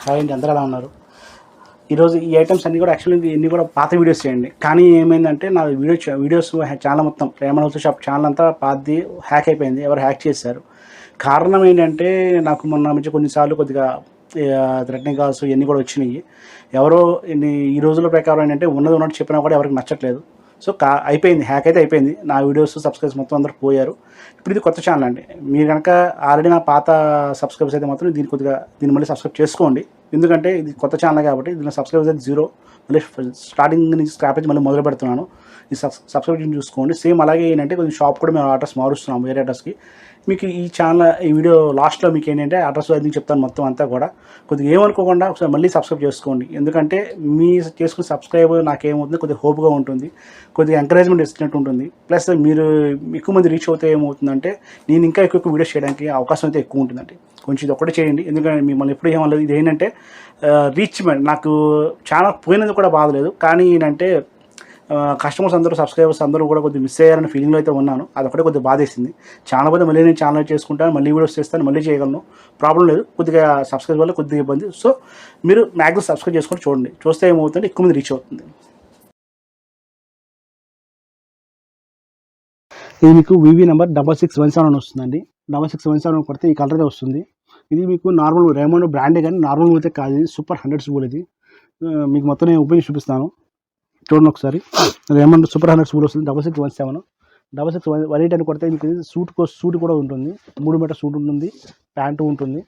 Hi అండి, అందరూ ఎలా ఉన్నారు? ఈరోజు ఈ ఐటమ్స్ అన్నీ కూడా యాక్చువల్లీ ఇన్ని కూడా పాత వీడియోస్ చేయండి. కానీ ఏమైందంటే నా వీడియోస్ ఛానల్ మొత్తం రేమన్ హౌస్ షాప్ ఛానల్ అంతా పాతది హ్యాక్ అయిపోయింది. ఎవరు హ్యాక్ చేశారు. కారణం ఏంటంటే నాకు మొన్న నుంచి కొన్నిసార్లు కొద్దిగా థ్రెటనింగ్ కాల్స్ ఇవన్నీ కూడా వచ్చినాయి. ఎవరో ఈ రోజుల ప్రకారం ఏంటంటే ఉన్నది ఉన్నట్టు చెప్పినా కూడా ఎవరికి నచ్చట్లేదు. సో అయిపోయింది, హ్యాక్ అయితే అయిపోయింది. నా వీడియోస్ సబ్స్క్రైబర్స్ మొత్తం అందరూ పోయారు. ఇప్పుడు ఇది కొత్త ఛానల్ అండి. మీరు కనుక ఆల్రెడీ నా పాత సబ్స్క్రైబర్స్ అయితే మాత్రం దీన్ని మళ్ళీ సబ్స్క్రైబ్ చేసుకోండి. ఎందుకంటే ఇది కొత్త ఛానల్ కాబట్టి దీనిలో సబ్స్క్రైబర్స్ అయితే జీరో. మళ్ళీ స్టార్టింగ్ నుంచి స్క్రాప్ నుంచి మళ్ళీ మొదలు పెడుతున్నాను. ఈ సబ్స్క్రిప్షన్ చూసుకోండి. సేమ్ అలాగే ఏంటంటే కొంచెం షాప్ కూడా మేము అడ్రస్ మారుస్తున్నాము, వేరే అడ్రస్కి. మీకు ఈ ఛానల్ ఈ వీడియో లాస్ట్లో మీకు ఏంటంటే అడ్రస్ అది చెప్తాను మొత్తం అంతా కూడా. కొద్దిగా ఏమనుకోకుండా ఒకసారి మళ్ళీ సబ్స్క్రైబ్ చేసుకోండి. ఎందుకంటే మీ చేసుకున్న సబ్స్క్రైబ్ నాకేమవుతుంది, కొద్దిగా హోప్గా ఉంటుంది, కొద్దిగా ఎంకరేజ్మెంట్ ఇచ్చినట్టు ఉంటుంది. ప్లస్ మీరు ఎక్కువ మంది రీచ్ అవుతే ఏమవుతుందంటే నేను ఇంకా ఎక్కువ వీడియోస్ చేయడానికి అవకాశం అయితే ఎక్కువ ఉంటుందండి. కొంచెం ఇది ఒక్కటే చేయండి. ఎందుకంటే మిమ్మల్ని ఎప్పుడు ఏమలేదు. ఇది ఏంటంటే రీచ్మెంట్. నాకు ఛానల్ పోయినది కూడా బాధలేదు, కానీ ఏంటంటే కస్టమర్స్ అందరూ సబ్స్క్రైబర్స్ అందరూ కూడా కొద్దిగా మిస్ అయ్యారని ఫీలింగ్లో అయితే ఉన్నాను. అదొకటే కొద్దిగా బాధేసింది. ఛానల్ పోతే మళ్ళీ నేను ఛానల్ చేసుకుంటాను, మళ్ళీ వీడియోస్ చేస్తాను, మళ్ళీ చేయగలను, ప్రాబ్లం లేదు. కొద్దిగా సబ్స్క్రైబ్ వల్ల కొద్దిగా ఇబ్బంది. సో మీరు మ్యాక్సిమం సబ్స్క్రైబ్ చేసుకొని చూడండి. చూస్తే ఏమవుతుందంటే ఎక్కువ మంది రీచ్ అవుతుంది. ఇది మీకు వివి నెంబర్ 6617 అని వస్తుందండి. 6617 కొడితే ఈ కలర్ వస్తుంది. ఇది మీకు నార్మల్ రేమండ్ బ్రాండే, కానీ నార్మల్ అయితే కాదు. ఇది సూపర్ 100 స్కూల్. ఇది మీకు మొత్తం నేను ఓపెన్ చూపిస్తాను, చూడండి ఒకసారి. రేమండ్ సూపర్ 100 స్కూల్ వస్తుంది. 6617 6618 అని కొడితే మీకు సూట్ కూడా ఉంటుంది. 3 మీటర్ సూట్ ఉంటుంది, ప్యాంటు ఉంటుంది.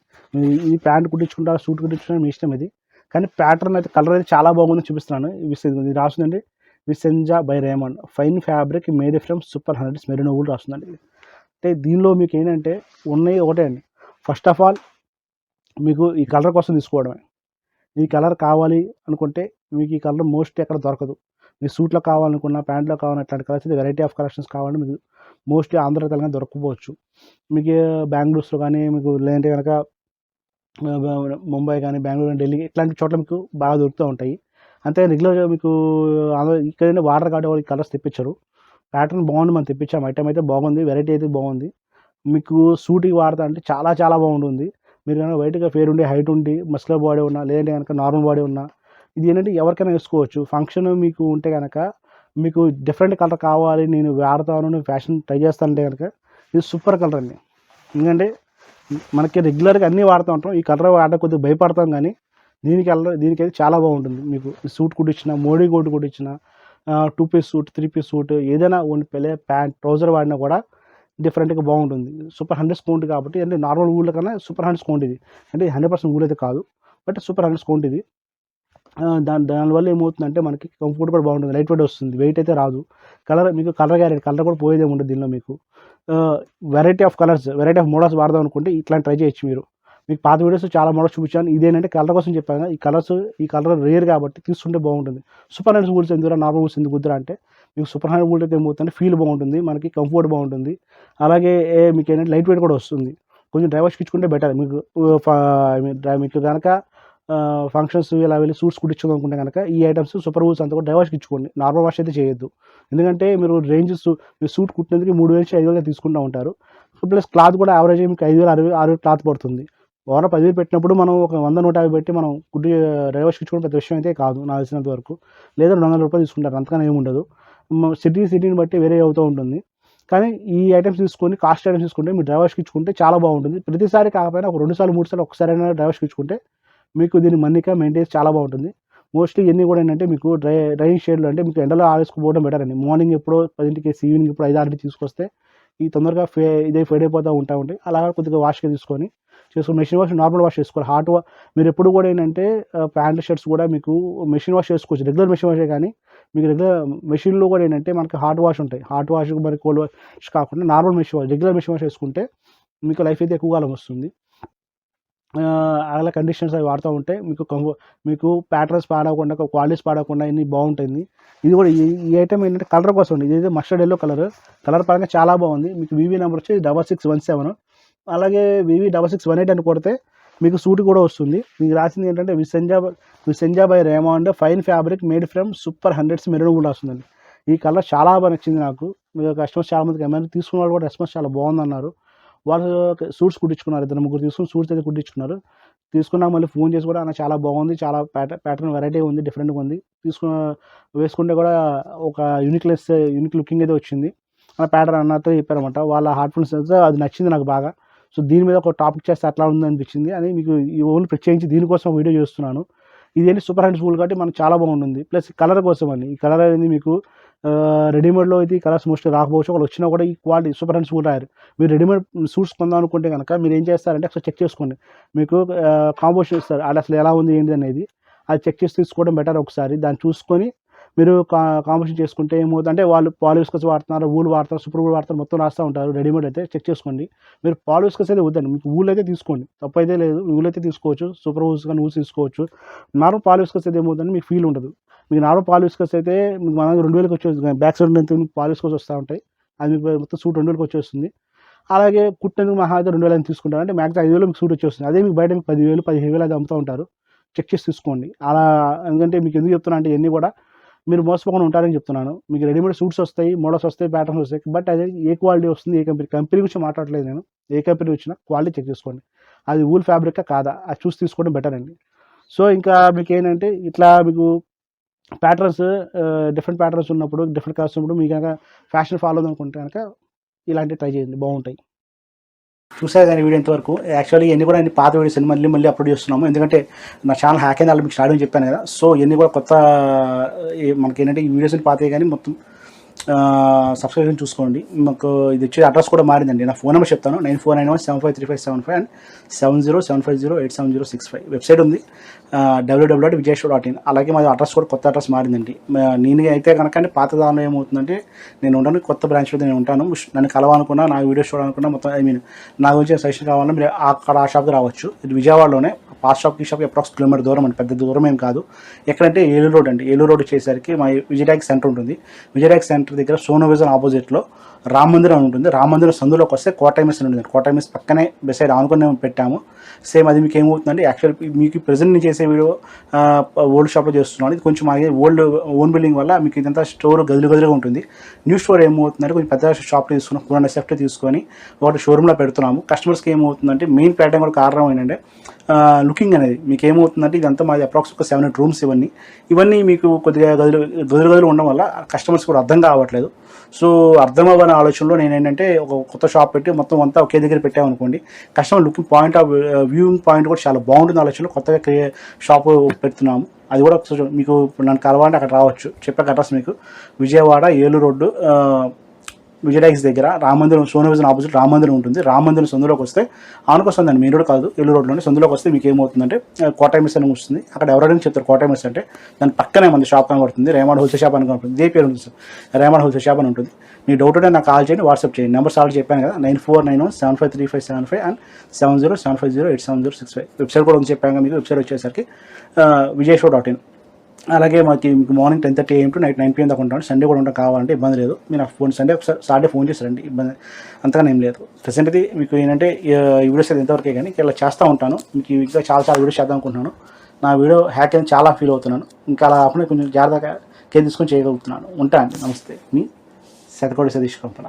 ఈ ప్యాంట్ కుట్టించుకుంటారా, సూట్ కుట్టించుకుంటారా మీ ఇష్టం ఇది. కానీ ప్యాటర్న్ అయితే కలర్ అయితే చాలా బాగుందని చూపిస్తున్నాను. ఇది రాస్తుందండి Vicenza by Raymond, fine fabric made from super 100 merino wool రాస్తుందండి. అంటే దీనిలో మీకు ఏంటంటే ఉన్నాయి ఒకటే అండి. ఫస్ట్ ఆఫ్ ఆల్ మీకు ఈ కలర్ కోసం తీసుకోవడమే. ఈ కలర్ కావాలి అనుకుంటే మీకు ఈ కలర్ మోస్ట్లీ ఎక్కడ దొరకదు. మీకు సూట్లో కావాలనుకున్న, ప్యాంట్లో కావాలన్న ఇట్లాంటి కలర్స్ అయితే వెరైటీ ఆఫ్ కలెక్షన్స్ కావాలంటే మీకు మోస్ట్లీ ఆంధ్ర తెలంగాణ దొరకకపోవచ్చు. మీకు బెంగళూరులో కానీ, మీకు లేదంటే కనుక ముంబై కానీ, బెంగళూరు కానీ, ఢిల్లీ ఇట్లాంటి చోట్ల మీకు బాగా దొరుకుతూ ఉంటాయి. అంతే రెగ్యులర్గా మీకు ఇక్కడ వాటర్ కార్డు వాళ్ళకి కలర్స్ తెప్పించరు. ప్యాటర్న్ బాగుంది, మనం తెప్పించాము. ఐటమ్ అయితే బాగుంది, వెరైటీ అయితే బాగుంది. మీకు సూట్కి వాడతా అంటే చాలా చాలా బాగుంటుంది. మీరు కనుక వైట్గా ఫేర్ ఉండి, హైట్ ఉండి, మస్కులర్ బాడీ ఉన్నా, లేదంటే కనుక నార్మల్ బాడీ ఉన్నా, ఇది ఏంటంటే ఎవరికైనా వేసుకోవచ్చు. ఫంక్షన్ మీకు ఉంటే కనుక, మీకు డిఫరెంట్ కలర్ కావాలి, నేను వాడతాను, నేను ఫ్యాషన్ ట్రై చేస్తానంటే కనుక ఇది సూపర్ కలర్ అండి. ఎందుకంటే మనకి రెగ్యులర్గా అన్నీ వాడుతూ ఉంటాం. ఈ కలర్ వాడడం కొద్దిగా భయపడతాం, కానీ దీనికైతే చాలా బాగుంటుంది. మీకు సూట్ కుట్టించిన, మోడీ కోట్ కుట్టించిన, 2 పీస్ సూట్, 3 పీస్ సూట్, ఏదైనా ప్యాంట్, ట్రౌజర్ వాడినా కూడా డిఫరెంట్గా బాగుంటుంది. సూపర్ 100 స్కౌంట్ కాబట్టి, అంటే నార్మల్ ఊళ్ళ కన్నా సూపర్ 100 స్కౌంట్ ఇది. అంటే 100% ఊళ్ళైతే కాదు, బట్ సూపర్ 100 స్కౌంట్ ఇది. దానివల్ల ఏమవుతుందంటే మనకి కంఫర్ట్ కూడా బాగుంటుంది, లైట్ వెయిట్ వస్తుంది, వెయిట్ అయితే రాదు. మీకు కలర్ గ్యారెంటీ, కలర్ కూడా పోయేదేమి ఉండదు దీనిలో. మీకు variety of colours, variety of models వాడదాం అనుకుంటే ఇట్లాంటి ట్రై చేయొచ్చు మీరు. మీకు పాత వీడియోస్ చాలా మోడల్స్ చూపించాను. ఇదేంటంటే కలర్ కోసం చెప్పాను. ఈ కలర్ రేర్ కాబట్టి తీసుకుంటే బాగుంటుంది. సూపర్ 100 వూల్స్ ఎందుకు, నార్మల్ వూల్స్ ఎందుకు కుదరా అంటే, మీకు సూపర్ 100 వూల్ అయితే ఏమవుతుందంటే ఫీల్ బాగుంటుంది, మనకి కంఫర్ట్ బాగుంటుంది. అలాగే మీకు ఏంటంటే లైట్ వెయిట్ కూడా వస్తుంది. కొంచెం డ్రై వాష్కి ఇచ్చుకుంటే బెటర్. మీకు కనుక ఫంక్షన్స్ ఇలా వెళ్ళి సూట్స్ కుట్టించుకోనుకుంటే కనుక ఈ ఐటమ్స్ సూపర్ వూల్స్ అంతా కూడా డ్రై వాష్కి ఇచ్చుకోండి. నార్మల్ వాష్ అయితే చేయొద్దు. ఎందుకంటే మీరు మీరు సూట్ కుట్టినందుకు 3,000 నుంచి 5,000 తీసుకుంటూ ఉంటారు. ప్లస్ క్లాత్ కూడా యావరేజ్ మీకు 5,000, 6,000 క్లాత్ పడుతుంది. ఓవర్ 10,000 పెట్టినప్పుడు మనం ఒక 100, 150 పెట్టి మనం డ్రై వాష్కి ఇచ్చుకోవడం పెద్ద విషయం అయితే కాదు నాకు తెలిసినంత వరకు. లేదా 200 రూపాయలు తీసుకుంటారు, అంతకన్నా ఏముండదు. సిటీని బట్టి వేరే అవుతూ ఉంటుంది. కానీ ఈ ఐటమ్స్ తీసుకొని, కాస్ట్ ఐటమ్స్ తీసుకుంటే మీరు డ్రై వాష్కి ఇచ్చుకుంటే చాలా బాగుంటుంది. ప్రతిసారి కాకపోయినా ఒక 2 సార్లు 3 సార్లు ఒకసారైనా డ్రై వాష్కి ఇచ్చుకుంటే మీకు దీని మన్నిక మెయింటెన్స్ చాలా బాగుంటుంది. మోస్ట్లీ ఇవన్నీ కూడా ఏంటంటే మీకు డ్రైయింగ్ షేడ్లు, అంటే మీకు ఎండలో ఆరేసుకుపోవడం బెటర్ అండి. మార్నింగ్ ఎప్పుడో 10కి, ఈవినింగ్ ఇప్పుడు 5-6 తీసుకొస్తే ఈ తొందరగా ఫేడ్ అయిపోతూ ఉంటాయి. అలాగా కొద్దిగా వాష్గా తీసుకొని మెషిన్ వాష్, నార్మల్ వాష్ చేసుకోవాలి. మీరు ఎప్పుడు కూడా ఏంటంటే ప్యాంట్ షర్ట్స్ కూడా మీకు మెషిన్ వాష్ చేసుకోవచ్చు. రెగ్యులర్ మెషిన్ వాషే, కానీ మీకు రెగ్యులర్ మెషిన్లో కూడా ఏంటంటే మనకి హాట్ వాష్ ఉంటాయి. హాట్ వాష్ మరి కోల్డ్ వాష్ కాకుండా normal machine wash, regular machine wash వేసుకుంటే మీకు లైఫ్ అయితే ఎక్కువ కాలం వస్తుంది. అలా కండిషన్స్ అవి వాడుతూ ఉంటే మీకు ప్యాటర్న్స్ పాడకుండా, క్వాలిటీస్ పాడకుండా ఇన్ని బాగుంటుంది. ఇది కూడా ఈ ఐటమ్ ఏంటంటే కలర్ కోసం ఉంది. ఇదైతే మస్టర్డ్ ఎల్లో కలర్ పరంగా చాలా బాగుంది. మీకు వివి నెంబర్ వచ్చి 6617. అలాగే వివి 6618 అని కొడితే మీకు సూట్ కూడా వస్తుంది. మీకు రాసింది ఏంటంటే Vicenza by Raymond, fine fabric made from super 100 maroon కూడా వస్తుందండి. ఈ కలర్ చాలా బాగా నచ్చింది నాకు. మీకు కస్టమర్స్ చాలా మందికి ఏమైనా తీసుకున్న వాళ్ళు కూడా రెస్పాన్స్ చాలా బాగుందన్నారు. వాళ్ళు సూట్స్ కుట్టించుకున్నారు, 2-3 తీసుకుని సూట్స్ అయితే కుట్టించుకున్నారు. తీసుకున్నాక మళ్ళీ ఫోన్ చేసి కూడా అన్న చాలా బాగుంది, చాలా ప్యాటర్న్ వెరైటీ ఉంది, డిఫరెంట్గా ఉంది, వేసుకుంటే కూడా ఒక యూనిక్ లుకింగ్ అయితే వచ్చింది అన్న ప్యాటర్న్ అన్నతో చెప్పారన్నమాట. వాళ్ళ హార్ట్ఫుల్నెస్ అది నచ్చింది నాకు బాగా. సో దీని మీద ఒక టాపిక్ చేస్తే అట్లా ఉంది అనిపించింది అని మీకు ఈ ఓన్లీ ప్రత్యేకించి దీనికోసం వీడియో చేస్తున్నాను. ఇదేంటి సూపర్ హ్యాండ్ స్కూల్ కాబట్టి మనకు చాలా బాగుంటుంది. ప్లస్ కలర్ కోసం అండి, ఈ కలర్ అనేది మీకు రెడీమేడ్లో అయితే ఈ కలర్స్ మోస్ట్లీ రాకపోవచ్చు, ఒకళ్ళు వచ్చినా కూడా ఈ క్వాలిటీ సూపర్ హ్యాండ్ స్కూల్ రాయారు. మీరు రెడీమేడ్ సూట్స్ కొందాం అనుకుంటే కనుక మీరు ఏం చేస్తారంటే ఒకసారి చెక్ చేసుకోండి, మీకు కాంపోజిషన్ ఇస్తారు, అది అసలు ఎలా ఉంది ఏంటి అనేది అది చెక్ చేసి తీసుకోవడం బెటర్. ఒకసారి దాన్ని చూసుకొని మీరు కాంపోజిషన్ చేసుకుంటే ఏమవుతుందంటే వాళ్ళు పాలివిస్కస్ వాడుతున్నారు, వూల్ వాడుతున్నారు, సూపర్ వూల్ వాడుతున్నారు, మొత్తం రాస్తూ ఉంటారు. రెడీమేడ్ అయితే చెక్ చేసుకోండి. మీరు పాలివిస్కస్ అయితే వద్దండి, మీకు వూల్ అయితే తీసుకోండి, తప్పు అయితే లేదు. వూల్ అయితే తీసుకోవచ్చు, సూపర్ వూల్స్ కానీ వూల్స్ తీసుకోవచ్చు. నార్మల్ పాలివిస్కస్ అయితే ఏమవుతుందంటే మీకు ఫీల్ ఉండదు. మీకు నార్మల్ పాలివిస్కస్ అయితే మీకు మన 2000కి వచ్చేస్తుంది, బ్యాక్ సైడ్ నుంచి పాలివిస్కస్ వస్తూ ఉంటాయి, అది మీకు మొత్తం సూట్ 2000కి వచ్చేస్తుంది. అలాగే కుట్టేందుకు మహా అయితే 2000 అని తీసుకుంటారు, అంటే మ్యాక్స్ 5000 మీకు సూట్ వచ్చేస్తుంది. అదే మీకు బయట మీకు 10,000 15,000 అది అమ్ముతూ ఉంటారు. చెక్ చేసి తీసుకోండి అలా. ఎందుకంటే మీకు ఎందుకు చెప్తున్నా అంటే ఇవన్నీ కూడా మీరు మోసపోకుండా ఉంటారని చెప్తున్నాను. మీకు రెడీమేడ్ సూట్స్ వస్తాయి, మోడల్స్ వస్తాయి, ప్యాటర్న్స్ వస్తాయి, బట్ అది ఏ క్వాలిటీ వస్తుంది, ఏ కంపెనీ గురించి మాట్లాడలేదు నేను. ఏ కంపెనీ వచ్చినా క్వాలిటీ చెక్ చేసుకోండి, అది వూల్ ఫ్యాబ్రికా కాదా అది చూసి తీసుకోవడం బెటర్ అండి. సో ఇంకా మీకు ఏంటంటే ఇట్లా మీకు ప్యాటర్న్స్ డిఫరెంట్ ప్యాటర్న్స్ ఉన్నప్పుడు, డిఫరెంట్ కలర్స్ ఉన్నప్పుడు మీకు కనుక ఫ్యాషన్ ఫాలో అనుకుంటే కనుక ఇలాంటివి ట్రై చేయండి, బాగుంటాయి. చూసారు కానీ వీడియో ఇంతవరకు. యాక్చువల్లీ ఇవన్నీ కూడా అన్ని పాత వీడియోస్ మళ్ళీ అప్లోడ్ చేస్తున్నాము, ఎందుకంటే నా ఛానల్ హ్యాక్ అయింది, మీకు స్టార్టింగ్ చెప్పాను కదా. సో ఇవన్నీ కూడా కొత్త మనకి ఏంటంటే ఈ వీడియోస్ పాతవి కానీ మొత్తం సబ్స్క్రిప్షన్ చూసుకోండి. మాకు ఇది వచ్చే అడ్రస్ కూడా మారిందండి. నా ఫోన్ నెంబర్ చెప్తాను, 9491753575 అండ్ 7075087065. వెబ్సైట్ ఉంది www.vijayshore.in. అలాగే మాది అడ్రస్ కూడా కొత్త అడ్రస్ మారిందండి. నేను అయితే కనుక పాత దానిలో ఏమవుతుందంటే నేను ఉంటాను కొత్త బ్రాంచ్లో నేను ఉంటాను. నన్ను కలవాలనుకున్నా, నా వీడియోస్ చూడాలనుకున్నా, మొత్తం నా గురించి సజెషన్ కావాలన్నా మీరు అక్కడ ఆ షాప్కి రావచ్చు. ఇది విజయవాడలోనే, పాస్ షాప్కి షాప్కి అప్రాక్స్ కిలోమీటర్ దూరం అండి, పెద్ద దూరం ఏం కాదు. ఎక్కడంటే ఏలూరు రోడ్ అండి. ఏలూరు రోడ్ వచ్చేసరికి మా విజయటాక్ సెంటర్ ఉంటుంది. విజయటాక్ సెంటర్ దగ్గర సోనో విజన్ ఆపోజిట్లో రామ మందిరం ఉంటుంది. రామ మందిరం సందులోకి వస్తే కోటైమిస్ అని ఉంటుంది. కోటైమిస్ పక్కనే బెసైడ్ ఆనుకుని పెట్టాము. సేమ్ అది మీకు ఏమవుతుందండి, యాక్చువల్ మీకు ప్రజెంట్ నేను చేసే వీడియో ఓల్డ్ షాప్లో చేస్తున్నాను. ఇది కొంచెం మాది ఓన్ బిల్డింగ్ వల్ల మీకు ఇదంతా స్టోర్ గదులుగా ఉంటుంది. న్యూ స్టోర్ ఏమవుతుందంటే కొంచెం పెద్ద షాప్లో తీసుకున్నాం, 400 సెఫ్ట్ తీసుకొని ఒకటి షోరూమ్లో పెడుతున్నాము. కస్టమర్స్కి ఏమవుతుందంటే మెయిన్ ప్యాటర్న్ కూడా కారణం ఏంటంటే లుకింగ్ అనేది. మీకు ఏమవుతుందంటే ఇదంతా మాది అప్రాక్స్ ఒక 7 రూమ్స్. ఇవన్నీ మీకు కొద్దిగా గదులు ఉండడం వల్ల కస్టమర్స్ కూడా అర్థం కావట్లేదు. సో అర్థం అవ్వని ఆలోచనలో నేను ఏంటంటే ఒక కొత్త షాప్ పెట్టి మొత్తం అంతా ఒకే దగ్గర పెట్టామనుకోండి, customer looking point of viewing point కూడా చాలా బాగుంటుంది ఆలోచనలో కొత్తగా షాప్ పెడుతున్నాము. అది కూడా మీకు నన్ను కలవాలంటే అక్కడ రావచ్చు. చెప్పే అడ్రస్ మీకు విజయవాడ ఏలూరు రోడ్డు విజయటాక్స్ దగ్గర రామందిరం, సోనో విజన్ ఆపోజిట్ రామందిరం ఉంటుంది. రామందిరం సందులోకి వస్తే ఆనుకొస్తుందండి, మెయిన్ రోడ్ కాదు, ఏలూరు రోడ్లోనే. సందులోకి వస్తే మీకు ఏమవుతుందంటే కోటైమిస్ అని వస్తుంది. అక్కడ ఎవరైనా చెప్తారు కోటైమిస్ అంటే, దాని పక్కనే మన షాప్ కనబడుతుంది, రేమండ్ హోల్సేల్ షాప్ అని కనబడుతుంది. ఇదే పేరు ఉంటుంది సార్, రేమండ్ హోల్సేల్ షాప్ అని ఉంటుంది. మీ డౌట్ ఉంటే నాకు కాల్ చేయండి, వాట్సాప్ చేయండి. నెంబర్స్ ఆల్రెడీ చెప్పాను కదా, 9491753575 అండ్ 7075087065. వెబ్సైట్ కూడా ఉంది చెప్పాను మీకు. వెబ్సైట్ వచ్చేసరికి vijayshore.in. అలాగే మీకు morning 10:30 AM to night 9 PM దాకా ఉంటాను. సండే కూడా ఉంటాం, కావాలంటే ఇబ్బంది లేదు. మీరు నాకు ఫోన్ సండే ఒకసారి సాటర్డే ఫోన్ చేస్తారండి, ఇబ్బంది అంతగా ఏం లేదు. ప్రెసెంట్ అయితే మీకు ఏంటంటే ఈ వీడియోస్ అయితే ఎంతవరకే కానీ ఇలా చేస్తూ ఉంటాను. మీకు ఇంకా చాలా వీడియోస్ చేద్దాం అనుకుంటున్నాను. నా వీడియో హ్యాక్ అని చాలా ఫీల్ అవుతున్నాను. ఇంకా అలా కాకుండా కొంచెం జాగ్రత్తగా కేర్ తీసుకొని చేయగలుగుతున్నాను. ఉంటా అండి, నమస్తే. మీ శతకోటి సతీష్ కంపన.